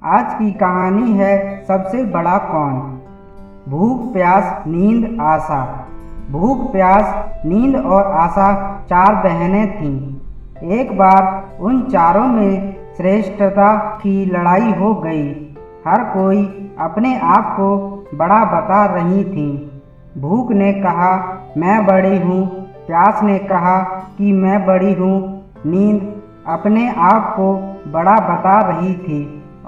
आज की कहानी है सबसे बड़ा कौन। भूख प्यास नींद आशा। भूख प्यास नींद और आशा चार बहनें थीं। एक बार उन चारों में श्रेष्ठता की लड़ाई हो गई। हर कोई अपने आप को बड़ा बता रही थी। भूख ने कहा मैं बड़ी हूँ, प्यास ने कहा कि मैं बड़ी हूँ, नींद अपने आप को बड़ा बता रही थी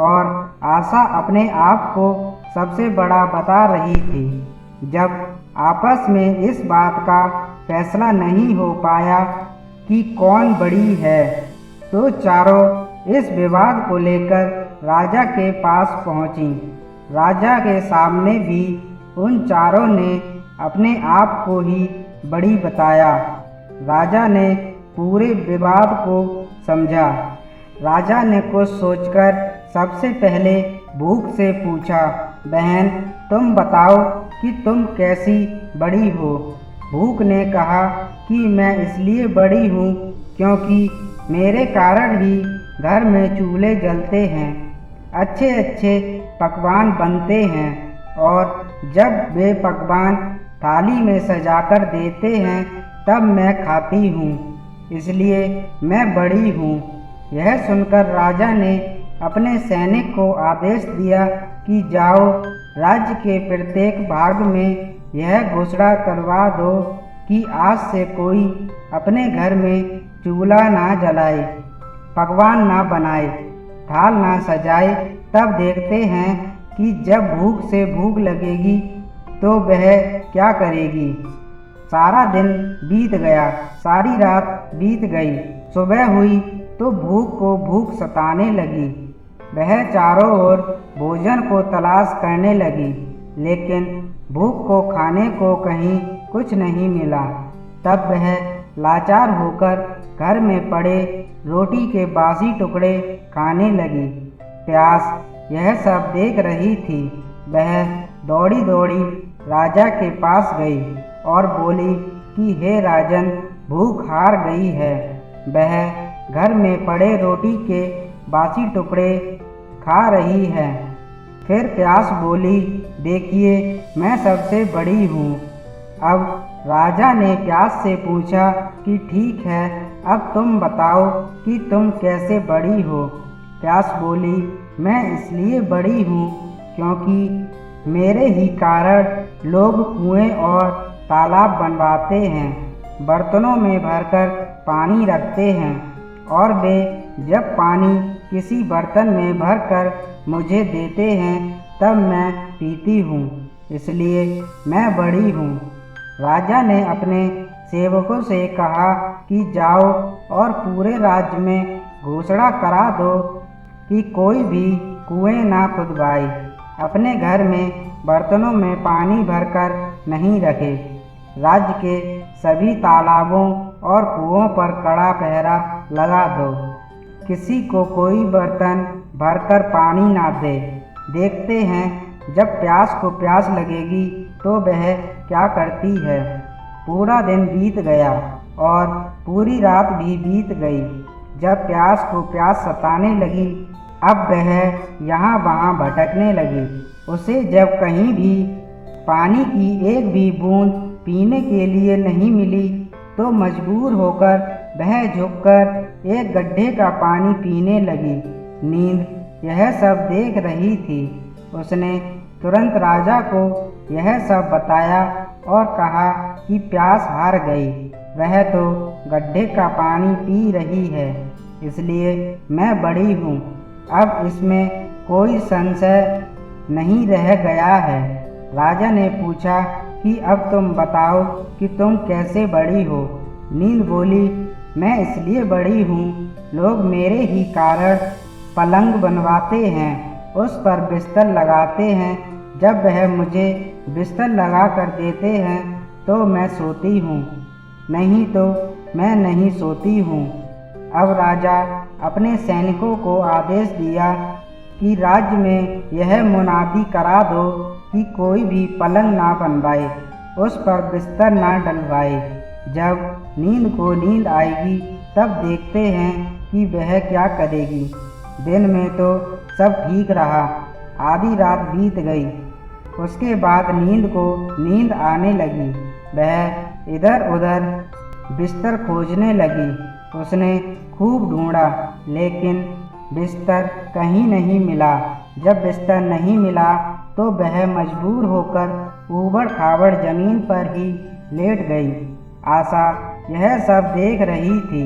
और आशा अपने आप को सबसे बड़ा बता रही थी। जब आपस में इस बात का फैसला नहीं हो पाया कि कौन बड़ी है, तो चारों इस विवाद को लेकर राजा के पास पहुंची। राजा के सामने भी उन चारों ने अपने आप को ही बड़ी बताया। राजा ने पूरे विवाद को समझा। राजा ने कुछ सोचकर सबसे पहले भूख से पूछा, बहन तुम बताओ कि तुम कैसी बड़ी हो। भूख ने कहा कि मैं इसलिए बड़ी हूँ क्योंकि मेरे कारण ही घर में चूल्हे जलते हैं, अच्छे अच्छे पकवान बनते हैं और जब वे पकवान थाली में सजाकर देते हैं तब मैं खाती हूँ, इसलिए मैं बड़ी हूँ। यह सुनकर राजा ने अपने सैनिक को आदेश दिया कि जाओ राज्य के प्रत्येक भाग में यह घोषणा करवा दो कि आज से कोई अपने घर में चूल्हा ना जलाए, पकवान ना बनाए, थाल ना सजाए। तब देखते हैं कि जब भूख से भूख लगेगी तो वह क्या करेगी। सारा दिन बीत गया, सारी रात बीत गई। सुबह हुई तो भूख को भूख सताने लगी। वह चारों ओर भोजन को तलाश करने लगी, लेकिन भूख को खाने को कहीं कुछ नहीं मिला। तब वह लाचार होकर घर में पड़े रोटी के बासी टुकड़े खाने लगी। प्यास यह सब देख रही थी। वह दौड़ी दौड़ी राजा के पास गई और बोली कि हे राजन, भूख हार गई है। वह घर में पड़े रोटी के बासी टुकड़े खा रही है। फिर प्यास बोली, देखिए मैं सबसे बड़ी हूँ। अब राजा ने प्यास से पूछा कि ठीक है, अब तुम बताओ कि तुम कैसे बड़ी हो। प्यास बोली, मैं इसलिए बड़ी हूँ क्योंकि मेरे ही कारण लोग कुएं और तालाब बनवाते हैं, बर्तनों में भरकर पानी रखते हैं और वे जब पानी किसी बर्तन में भरकर मुझे देते हैं तब मैं पीती हूँ, इसलिए मैं बड़ी हूँ। राजा ने अपने सेवकों से कहा कि जाओ और पूरे राज्य में घोषणा करा दो कि कोई भी कुएं ना खुदवाए, अपने घर में बर्तनों में पानी भरकर नहीं रखे। राज्य के सभी तालाबों और कुओं पर कड़ा पहरा लगा दो, किसी को कोई बर्तन भरकर पानी ना दे। देखते हैं जब प्यास को प्यास लगेगी तो वह क्या करती है। पूरा दिन बीत गया और पूरी रात भी बीत गई। जब प्यास को प्यास सताने लगी, अब वह यहाँ वहाँ भटकने लगी। उसे जब कहीं भी पानी की एक भी बूंद पीने के लिए नहीं मिली तो मजबूर होकर वह झुककर एक गड्ढे का पानी पीने लगी। नींद यह सब देख रही थी। उसने तुरंत राजा को यह सब बताया और कहा कि प्यास हार गई, वह तो गड्ढे का पानी पी रही है, इसलिए मैं बड़ी हूँ। अब इसमें कोई संशय नहीं रह गया है। राजा ने पूछा कि अब तुम बताओ कि तुम कैसे बड़ी हो। नींद बोली, मैं इसलिए बड़ी हूँ, लोग मेरे ही कारण पलंग बनवाते हैं, उस पर बिस्तर लगाते हैं। जब वह मुझे बिस्तर लगा कर देते हैं तो मैं सोती हूँ, नहीं तो मैं नहीं सोती हूँ। अब राजा अपने सैनिकों को आदेश दिया कि राज्य में यह मुनादी करा दो कि कोई भी पलंग ना बनवाए, उस पर बिस्तर ना डलवाए। जब नींद को नींद आएगी तब देखते हैं कि वह क्या करेगी। दिन में तो सब ठीक रहा, आधी रात बीत गई। उसके बाद नींद को नींद आने लगी। वह इधर उधर बिस्तर खोजने लगी। उसने खूब ढूंढा, लेकिन बिस्तर कहीं नहीं मिला। जब बिस्तर नहीं मिला तो वह मजबूर होकर ऊबड़ खाबड़ जमीन पर ही लेट गई। आशा यह सब देख रही थी।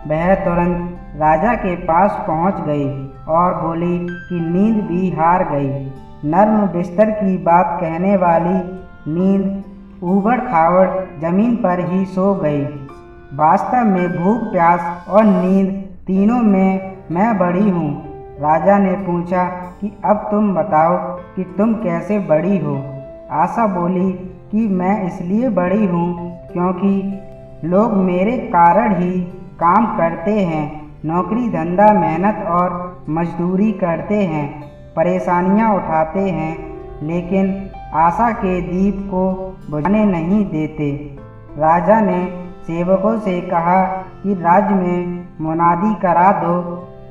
वह तुरंत राजा के पास पहुंच गई और बोली कि नींद भी हार गई। नर्म बिस्तर की बात कहने वाली नींद ऊबड़ खाबड़ जमीन पर ही सो गई। वास्तव में भूख, प्यास और नींद तीनों में मैं बड़ी हूँ। राजा ने पूछा कि अब तुम बताओ कि तुम कैसे बड़ी हो। आशा बोली कि मैं इसलिए बड़ी हूँ क्योंकि लोग मेरे कारण ही काम करते हैं, नौकरी धंधा मेहनत और मजदूरी करते हैं, परेशानियाँ उठाते हैं, लेकिन आशा के दीप को बुझाने नहीं देते। राजा ने सेवकों से कहा कि राज्य में मुनादी करा दो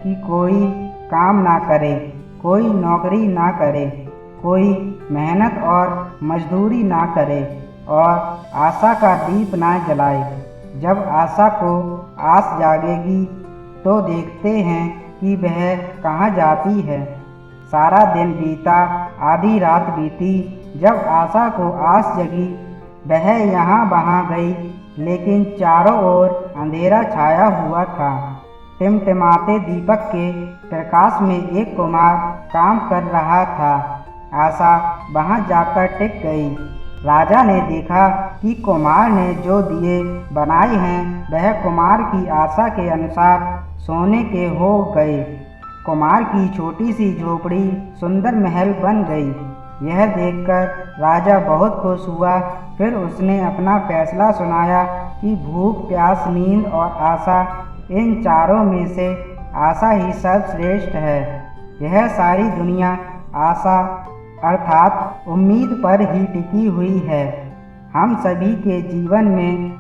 कि कोई काम ना करे, कोई नौकरी ना करे, कोई मेहनत और मजदूरी ना करे और आशा का दीप ना जलाए। जब आशा को आस जागेगी तो देखते हैं कि वह कहाँ जाती है। सारा दिन बीता, आधी रात बीती। जब आशा को आस जगी, वह यहाँ वहाँ गई, लेकिन चारों ओर अंधेरा छाया हुआ था। टिमटिमाते दीपक के प्रकाश में एक कुम्हार काम कर रहा था। आशा वहां जाकर टिक गई। राजा ने देखा कि कुम्हार ने जो दिए बनाए हैं वह कुम्हार की आशा के अनुसार सोने के हो गए। कुम्हार की छोटी सी झोपड़ी सुंदर महल बन गई। यह देखकर राजा बहुत खुश हुआ। फिर उसने अपना फैसला सुनाया कि भूख, प्यास, नींद और आशा, इन चारों में से आशा ही सर्वश्रेष्ठ है। यह सारी दुनिया आशा अर्थात उम्मीद पर ही टिकी हुई है। हम सभी के जीवन में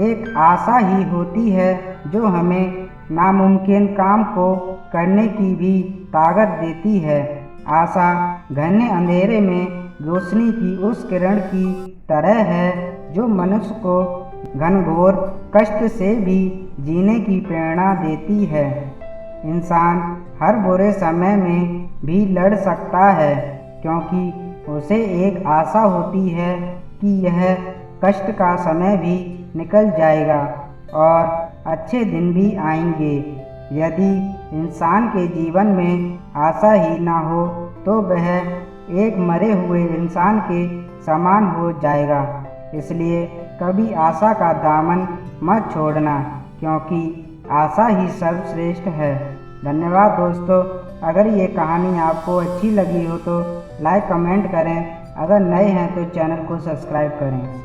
एक आशा ही होती है जो हमें नामुमकिन काम को करने की भी ताकत देती है। आशा घने अंधेरे में रोशनी की उस किरण की तरह है जो मनुष्य को घनघोर कष्ट से भी जीने की प्रेरणा देती है। इंसान हर बुरे समय में भी लड़ सकता है क्योंकि उसे एक आशा होती है कि यह कष्ट का समय भी निकल जाएगा और अच्छे दिन भी आएंगे। यदि इंसान के जीवन में आशा ही ना हो तो वह एक मरे हुए इंसान के समान हो जाएगा। इसलिए कभी आशा का दामन मत छोड़ना, क्योंकि आशा ही सर्वश्रेष्ठ है। धन्यवाद दोस्तों। अगर ये कहानी आपको अच्छी लगी हो तो लाइक कमेंट करें। अगर नए हैं तो चैनल को सब्सक्राइब करें।